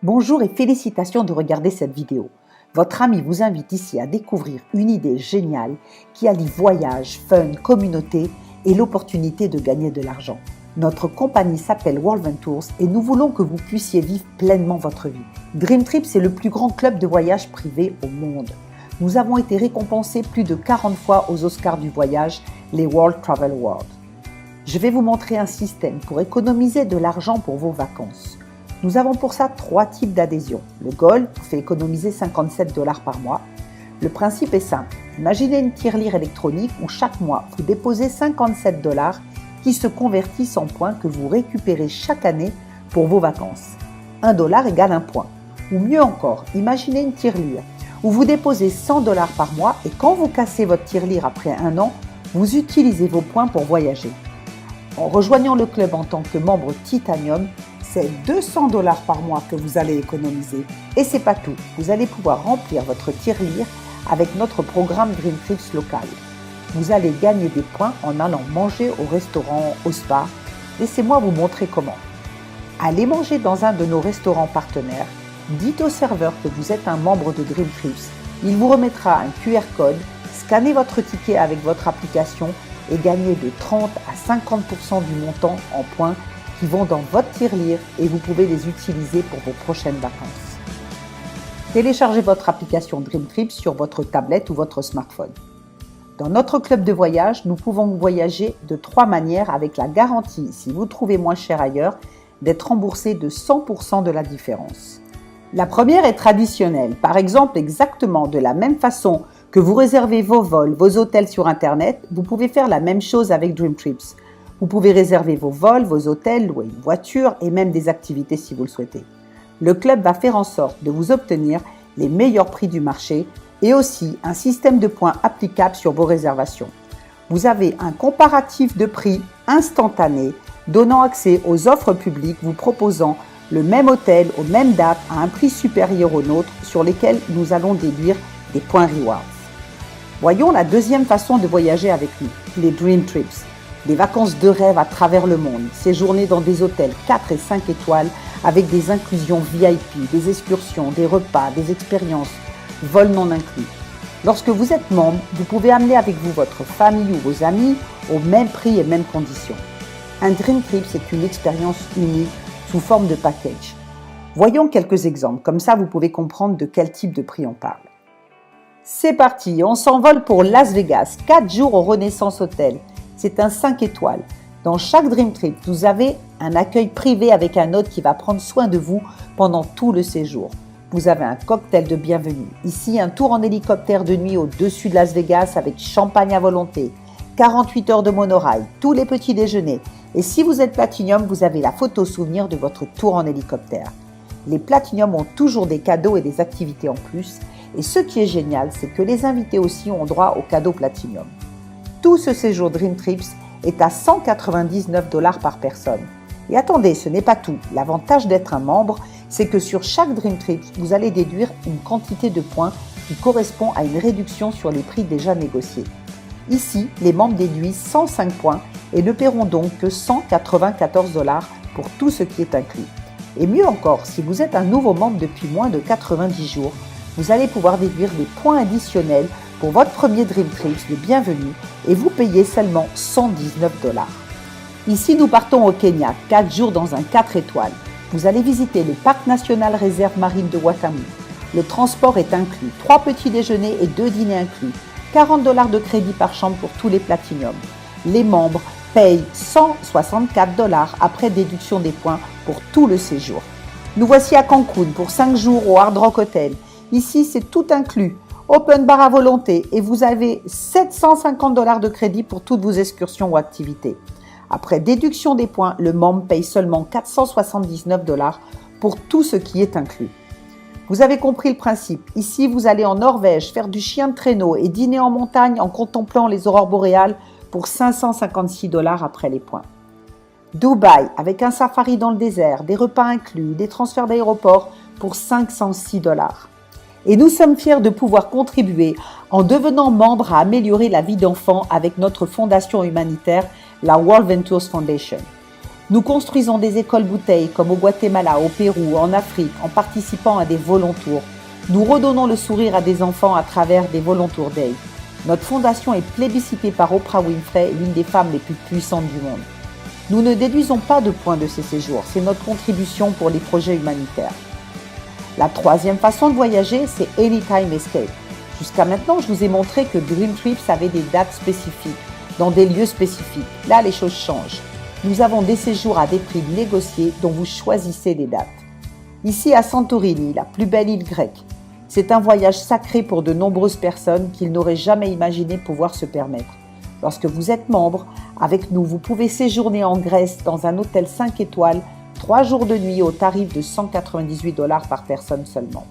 Bonjour et félicitations de regarder cette vidéo. Votre ami vous invite ici à découvrir une idée géniale qui allie voyage, fun, communauté et l'opportunité de gagner de l'argent. Notre compagnie s'appelle World Ventures et nous voulons que vous puissiez vivre pleinement votre vie. Dream Trips est le plus grand club de voyage privé au monde. Nous avons été récompensés plus de 40 fois aux Oscars du voyage, les World Travel Awards. Je vais vous montrer un système pour économiser de l'argent pour vos vacances. Nous avons pour ça 3 types d'adhésions. Le Gold vous fait économiser 57 $ par mois. Le principe est simple. Imaginez une tirelire électronique où chaque mois, vous déposez 57 $ qui se convertissent en points que vous récupérez chaque année pour vos vacances. 1 $ égale 1 point. Ou mieux encore, imaginez une tirelire où vous déposez 100 $ par mois et quand vous cassez votre tirelire après 1 an, vous utilisez vos points pour voyager. En rejoignant le club en tant que membre Titanium, c'est 200 $ par mois que vous allez économiser. Et c'est pas tout, vous allez pouvoir remplir votre tirelire avec notre programme Dream Trips local. Vous allez gagner des points en allant manger au restaurant, au spa. Laissez-moi vous montrer comment. Allez manger dans un de nos restaurants partenaires. Dites au serveur que vous êtes un membre de Dream Trips. Il vous remettra un QR code. Scannez votre ticket avec votre application et gagnez de 30 à 50% du montant en points qui vont dans votre tirelire et vous pouvez les utiliser pour vos prochaines vacances. Téléchargez votre application Dream Trips sur votre tablette ou votre smartphone. Dans notre club de voyage, nous pouvons voyager de 3 manières avec la garantie, si vous trouvez moins cher ailleurs, d'être remboursé de 100% de la différence. La première est traditionnelle, par exemple exactement de la même façon que vous réservez vos vols, vos hôtels sur Internet, vous pouvez faire la même chose avec Dream Trips. Vous pouvez réserver vos vols, vos hôtels, louer une voiture et même des activités si vous le souhaitez. Le club va faire en sorte de vous obtenir les meilleurs prix du marché et aussi un système de points applicable sur vos réservations. Vous avez un comparatif de prix instantané donnant accès aux offres publiques vous proposant le même hôtel aux mêmes dates à un prix supérieur au nôtre sur lesquels nous allons déduire des points rewards. Voyons la deuxième façon de voyager avec nous, les Dream Trips. Des vacances de rêve à travers le monde, séjourner dans des hôtels 4 et 5 étoiles avec des inclusions VIP, des excursions, des repas, des expériences, vols non inclus. Lorsque vous êtes membre, vous pouvez amener avec vous votre famille ou vos amis au même prix et mêmes conditions. Un Dream Trip, c'est une expérience unique sous forme de package. Voyons quelques exemples, comme ça vous pouvez comprendre de quel type de prix on parle. C'est parti, on s'envole pour Las Vegas, 4 jours au Renaissance Hotel. C'est un 5 étoiles. Dans chaque Dream Trip, vous avez un accueil privé avec un hôte qui va prendre soin de vous pendant tout le séjour. Vous avez un cocktail de bienvenue. Ici, un tour en hélicoptère de nuit au-dessus de Las Vegas avec champagne à volonté, 48 heures de monorail, tous les petits déjeuners. Et si vous êtes Platinum, vous avez la photo souvenir de votre tour en hélicoptère. Les Platinum ont toujours des cadeaux et des activités en plus. Et ce qui est génial, c'est que les invités aussi ont droit aux cadeaux Platinum. Tout ce séjour Dream Trips est à 199 $ par personne. Et attendez, ce n'est pas tout. L'avantage d'être un membre, c'est que sur chaque Dream Trips, vous allez déduire une quantité de points qui correspond à une réduction sur les prix déjà négociés. Ici, les membres déduisent 105 points et ne paieront donc que 194 $ pour tout ce qui est inclus. Et mieux encore, si vous êtes un nouveau membre depuis moins de 90 jours, vous allez pouvoir déduire des points additionnels pour votre premier Dream Trips de bienvenue et vous payez seulement 119 $. Ici, nous partons au Kenya, 4 jours dans un 4 étoiles. Vous allez visiter le parc national réserve marine de Watamu. Le transport est inclus, 3 petits déjeuners et 2 dîners inclus, 40 $ de crédit par chambre pour tous les Platinum. Les membres payent 164 $ après déduction des points pour tout le séjour. Nous voici à Cancun pour 5 jours au Hard Rock Hotel. Ici, c'est tout inclus. Open bar à volonté et vous avez 750 $ de crédit pour toutes vos excursions ou activités. Après déduction des points, le membre paye seulement 479 $ pour tout ce qui est inclus. Vous avez compris le principe. Ici, vous allez en Norvège faire du chien de traîneau et dîner en montagne en contemplant les aurores boréales pour 556 $ après les points. Dubaï, avec un safari dans le désert, des repas inclus, des transferts d'aéroport pour 506 $. Et nous sommes fiers de pouvoir contribuer en devenant membre à améliorer la vie d'enfants avec notre fondation humanitaire, la World Ventures Foundation. Nous construisons des écoles bouteilles comme au Guatemala, au Pérou, en Afrique, en participant à des Volontours. Nous redonnons le sourire à des enfants à travers des Volontour Day. Notre fondation est plébiscitée par Oprah Winfrey, l'une des femmes les plus puissantes du monde. Nous ne déduisons pas de points de ces séjours, c'est notre contribution pour les projets humanitaires. La troisième façon de voyager, c'est Anytime Escape. Jusqu'à maintenant, je vous ai montré que Dream Trips avait des dates spécifiques, dans des lieux spécifiques. Là, les choses changent. Nous avons des séjours à des prix négociés dont vous choisissez les dates. Ici à Santorini, la plus belle île grecque. C'est un voyage sacré pour de nombreuses personnes qu'ils n'auraient jamais imaginé pouvoir se permettre. Lorsque vous êtes membre, avec nous, vous pouvez séjourner en Grèce dans un hôtel 5 étoiles, 3 jours de nuit au tarif de $198 par personne seulement.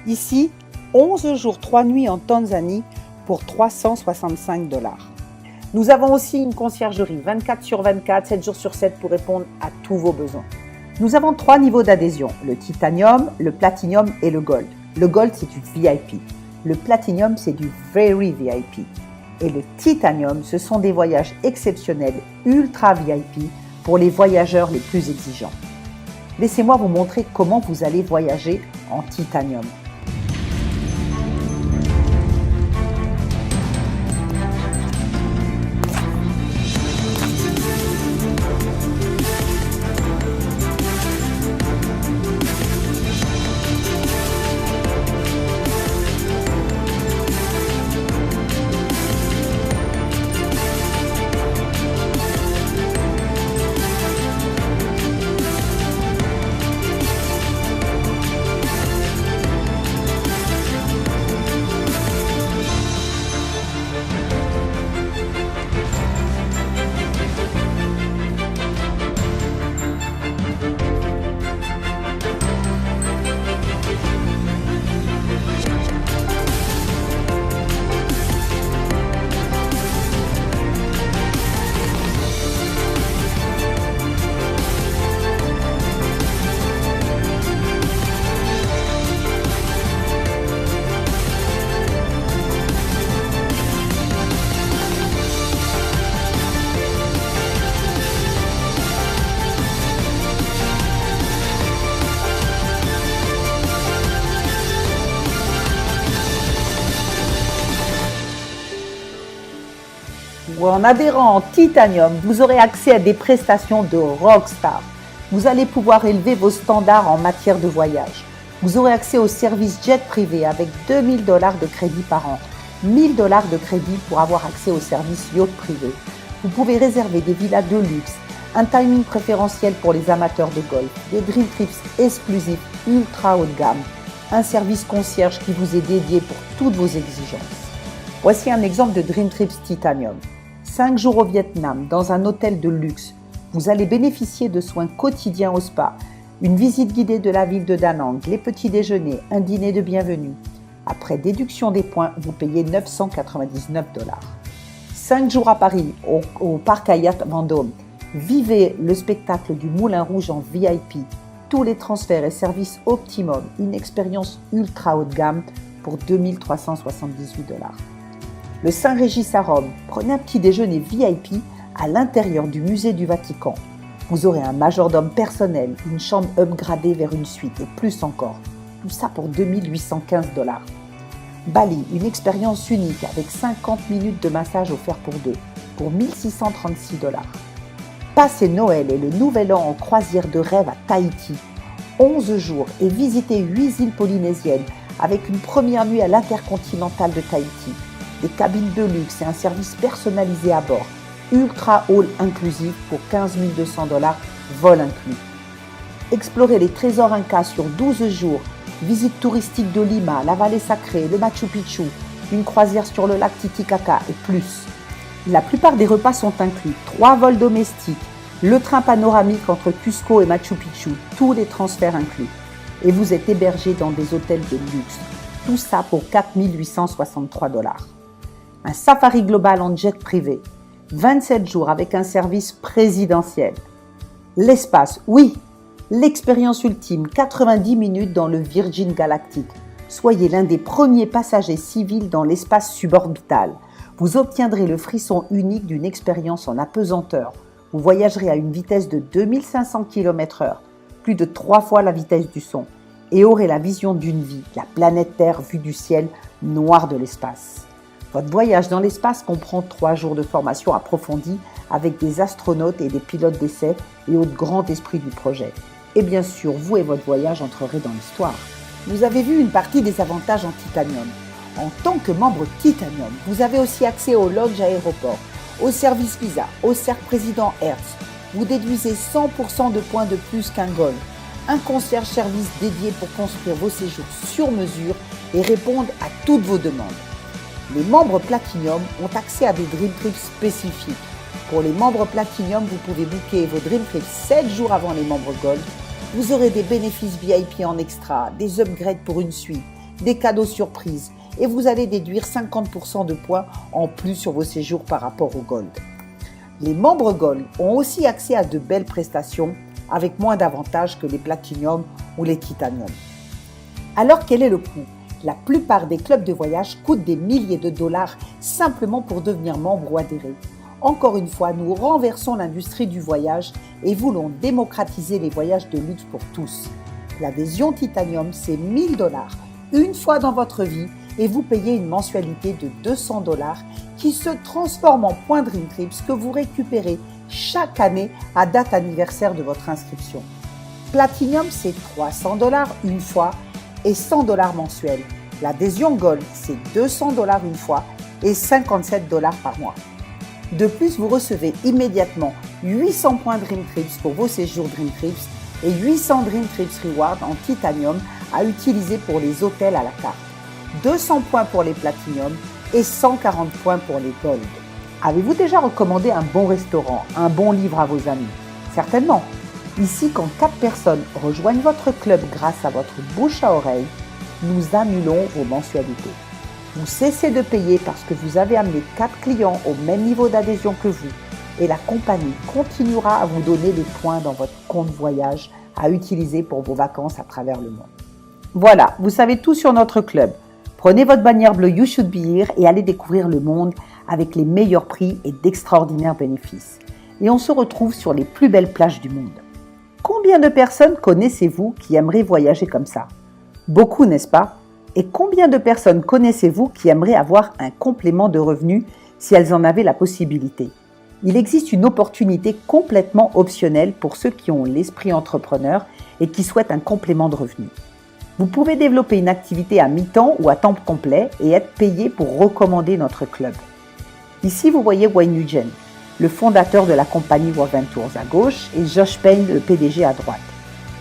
Ici, 11 jours 3 nuits en Tanzanie pour $365. Nous avons aussi une conciergerie 24/24, 7 jours sur 7 pour répondre à tous vos besoins. Nous avons 3 niveaux d'adhésion, le Titanium, le Platinum et le Gold. Le Gold, c'est du VIP. Le Platinum, c'est du Very VIP. Et le Titanium, ce sont des voyages exceptionnels, ultra VIP, pour les voyageurs les plus exigeants. Laissez-moi vous montrer comment vous allez voyager en Titanium. Ou en adhérant en Titanium, vous aurez accès à des prestations de rockstar. Vous allez pouvoir élever vos standards en matière de voyage. Vous aurez accès au service jet privé avec $2000 de crédit par an, $1000 de crédit pour avoir accès au service yacht privé. Vous pouvez réserver des villas de luxe, un timing préférentiel pour les amateurs de golf, des Dream Trips exclusifs ultra haut de gamme, un service concierge qui vous est dédié pour toutes vos exigences. Voici un exemple de Dream Trips Titanium. 5 jours au Vietnam, dans un hôtel de luxe. Vous allez bénéficier de soins quotidiens au spa, une visite guidée de la ville de Da Nang, les petits déjeuners, un dîner de bienvenue. Après déduction des points, vous payez $999. 5 jours à Paris, au parc Hyatt Vendôme. Vivez le spectacle du Moulin Rouge en VIP, tous les transferts et services optimum, une expérience ultra haut de gamme pour $2378. Le Saint-Régis à Rome, prenez un petit déjeuner VIP à l'intérieur du musée du Vatican. Vous aurez un majordome personnel, une chambre upgradée vers une suite et plus encore. Tout ça pour $2815. Bali, une expérience unique avec 50 minutes de massage offert pour deux, pour $1636. Passez Noël et le Nouvel An en croisière de rêve à Tahiti. 11 jours et visitez 8 îles polynésiennes avec une première nuit à l'Intercontinental de Tahiti. Des cabines de luxe et un service personnalisé à bord. Ultra Hall inclusif pour $15 200, vol inclus. Explorez les trésors incas sur 12 jours. Visite touristique de Lima, la vallée sacrée, le Machu Picchu, une croisière sur le lac Titicaca et plus. La plupart des repas sont inclus. 3 vols domestiques, le train panoramique entre Cusco et Machu Picchu, tous les transferts inclus. Et vous êtes hébergé dans des hôtels de luxe. Tout ça pour $4863. Un safari global en jet privé, 27 jours avec un service présidentiel. L'espace, oui, l'expérience ultime, 90 minutes dans le Virgin Galactic. Soyez l'un des premiers passagers civils dans l'espace suborbital. Vous obtiendrez le frisson unique d'une expérience en apesanteur. Vous voyagerez à une vitesse de 2500 km/h, plus de 3 fois la vitesse du son, et aurez la vision d'une vie, la planète Terre vue du ciel noir de l'espace. Votre voyage dans l'espace comprend 3 jours de formation approfondie avec des astronautes et des pilotes d'essai et au grand esprit du projet. Et bien sûr, vous et votre voyage entrerez dans l'histoire. Vous avez vu une partie des avantages en titanium. En tant que membre titanium, vous avez aussi accès au lodge aéroport, au service visa, au cercle président Hertz. Vous déduisez 100% de points de plus qu'un Gold. Un concierge service dédié pour construire vos séjours sur mesure et répondre à toutes vos demandes. Les membres Platinum ont accès à des Dream Trips spécifiques. Pour les membres Platinum, vous pouvez booker vos Dream Trips 7 jours avant les membres Gold. Vous aurez des bénéfices VIP en extra, des upgrades pour une suite, des cadeaux surprises et vous allez déduire 50% de points en plus sur vos séjours par rapport au Gold. Les membres Gold ont aussi accès à de belles prestations avec moins d'avantages que les Platinum ou les Titanium. Alors quel est le coût ? La plupart des clubs de voyage coûtent des milliers de dollars simplement pour devenir membre ou adhérer. Encore une fois, nous renversons l'industrie du voyage et voulons démocratiser les voyages de luxe pour tous. L'adhésion Titanium, c'est 1000 $, une fois dans votre vie, et vous payez une mensualité de 200 $ qui se transforme en points Dream Trips que vous récupérez chaque année à date anniversaire de votre inscription. Platinum, c'est 300 $ une fois et 100 $ mensuels. L'adhésion Gold, c'est 200 $ une fois et 57 $ par mois. De plus, vous recevez immédiatement 800 points Dream Trips pour vos séjours Dream Trips et 800 Dream Trips Reward en titanium à utiliser pour les hôtels à la carte. 200 points pour les Platinum et 140 points pour les Gold. Avez-vous déjà recommandé un bon restaurant, un bon livre à vos amis ? Certainement. Ici, quand 4 personnes rejoignent votre club grâce à votre bouche à oreille, nous annulons vos mensualités. Vous cessez de payer parce que vous avez amené 4 clients au même niveau d'adhésion que vous et la compagnie continuera à vous donner des points dans votre compte voyage à utiliser pour vos vacances à travers le monde. Voilà, vous savez tout sur notre club. Prenez votre bannière bleue You Should Be Here et allez découvrir le monde avec les meilleurs prix et d'extraordinaires bénéfices. Et on se retrouve sur les plus belles plages du monde. Combien de personnes connaissez-vous qui aimeraient voyager comme ça ? Beaucoup, n'est-ce pas ? Et combien de personnes connaissez-vous qui aimeraient avoir un complément de revenus si elles en avaient la possibilité ? Il existe une opportunité complètement optionnelle pour ceux qui ont l'esprit entrepreneur et qui souhaitent un complément de revenus. Vous pouvez développer une activité à mi-temps ou à temps complet et être payé pour recommander notre club. Ici, vous voyez Wayne Nugent, le fondateur de la compagnie WorldVentures à gauche et Josh Payne, le PDG à droite.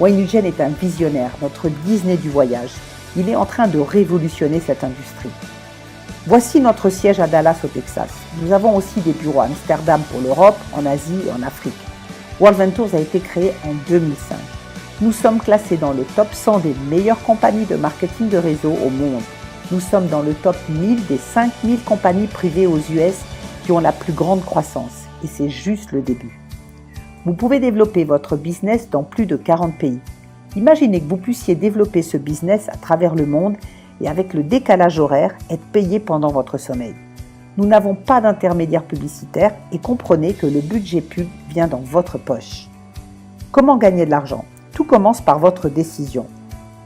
Wayne Nugent est un visionnaire, notre Disney du voyage. Il est en train de révolutionner cette industrie. Voici notre siège à Dallas au Texas. Nous avons aussi des bureaux à Amsterdam pour l'Europe, en Asie et en Afrique. WorldVentures a été créé en 2005. Nous sommes classés dans le top 100 des meilleures compagnies de marketing de réseau au monde. Nous sommes dans le top 1000 des 5000 compagnies privées aux US qui ont la plus grande croissance. Et c'est juste le début. Vous pouvez développer votre business dans plus de 40 pays. Imaginez que vous puissiez développer ce business à travers le monde et avec le décalage horaire, être payé pendant votre sommeil. Nous n'avons pas d'intermédiaire publicitaire et comprenez que le budget pub vient dans votre poche. Comment gagner de l'argent ? Tout commence par votre décision.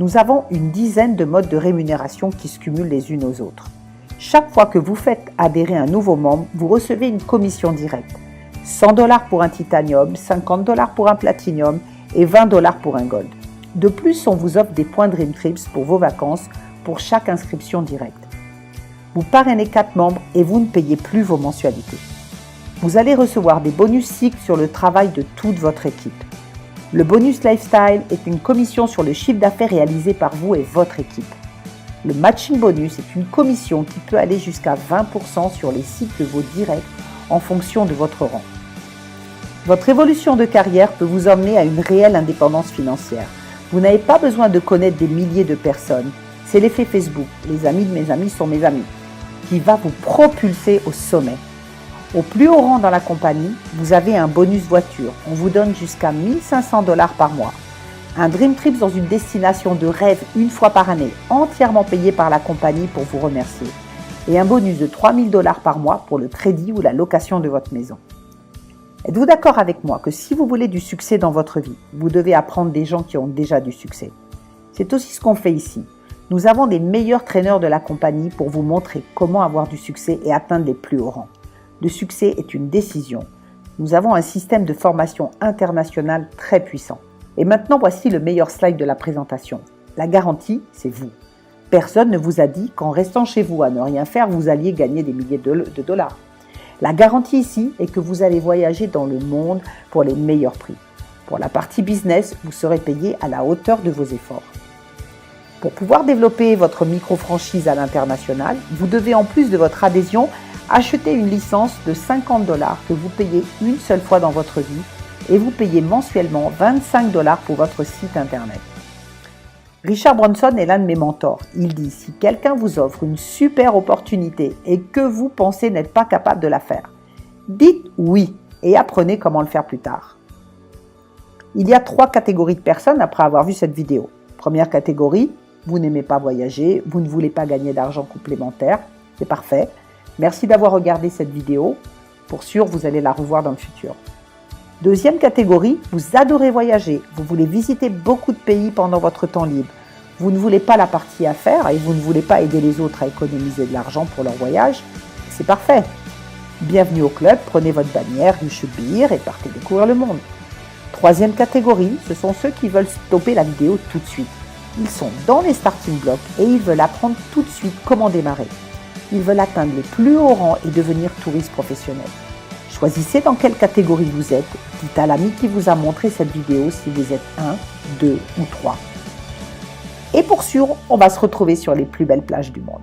Nous avons une dizaine de modes de rémunération qui se cumulent les unes aux autres. Chaque fois que vous faites adhérer un nouveau membre, vous recevez une commission directe. 100 $ pour un titanium, 50 $ pour un platinum et 20 $ pour un gold. De plus, on vous offre des points Dream Trips pour vos vacances pour chaque inscription directe. Vous parrainez 4 membres et vous ne payez plus vos mensualités. Vous allez recevoir des bonus cycles sur le travail de toute votre équipe. Le bonus lifestyle est une commission sur le chiffre d'affaires réalisé par vous et votre équipe. Le matching bonus est une commission qui peut aller jusqu'à 20% sur les cycles de vos directs en fonction de votre rang. Votre évolution de carrière peut vous emmener à une réelle indépendance financière. Vous n'avez pas besoin de connaître des milliers de personnes. C'est l'effet Facebook, les amis de mes amis sont mes amis, qui va vous propulser au sommet. Au plus haut rang dans la compagnie, vous avez un bonus voiture. On vous donne jusqu'à 1500 $ par mois. Un Dream Trips dans une destination de rêve une fois par année, entièrement payé par la compagnie pour vous remercier. Et un bonus de 3000 $ par mois pour le crédit ou la location de votre maison. Êtes-vous d'accord avec moi que si vous voulez du succès dans votre vie, vous devez apprendre des gens qui ont déjà du succès? C'est aussi ce qu'on fait ici. Nous avons des meilleurs traîneurs de la compagnie pour vous montrer comment avoir du succès et atteindre les plus hauts rangs. Le succès est une décision. Nous avons un système de formation international très puissant. Et maintenant, voici le meilleur slide de la présentation. La garantie, c'est vous. Personne ne vous a dit qu'en restant chez vous à ne rien faire, vous alliez gagner des milliers de dollars. La garantie ici est que vous allez voyager dans le monde pour les meilleurs prix. Pour la partie business, vous serez payé à la hauteur de vos efforts. Pour pouvoir développer votre micro-franchise à l'international, vous devez en plus de votre adhésion acheter une licence de 50 $ que vous payez une seule fois dans votre vie et vous payez mensuellement 25 $ pour votre site internet. Richard Branson est l'un de mes mentors. Il dit, si quelqu'un vous offre une super opportunité et que vous pensez n'être pas capable de la faire, dites oui et apprenez comment le faire plus tard. Il y a 3 catégories de personnes après avoir vu cette vidéo. Première catégorie, vous n'aimez pas voyager, vous ne voulez pas gagner d'argent complémentaire, c'est parfait. Merci d'avoir regardé cette vidéo. Pour sûr, vous allez la revoir dans le futur. Deuxième catégorie, vous adorez voyager, vous voulez visiter beaucoup de pays pendant votre temps libre. Vous ne voulez pas la partie affaires et vous ne voulez pas aider les autres à économiser de l'argent pour leur voyage. C'est parfait. Bienvenue au club, prenez votre bannière, you should be here et partez découvrir le monde. Troisième catégorie, ce sont ceux qui veulent stopper la vidéo tout de suite. Ils sont dans les starting blocks et ils veulent apprendre tout de suite comment démarrer. Ils veulent atteindre les plus hauts rangs et devenir touristes professionnels. Choisissez dans quelle catégorie vous êtes. Dites à l'ami qui vous a montré cette vidéo si vous êtes 1, 2 ou 3. Et pour sûr, on va se retrouver sur les plus belles plages du monde.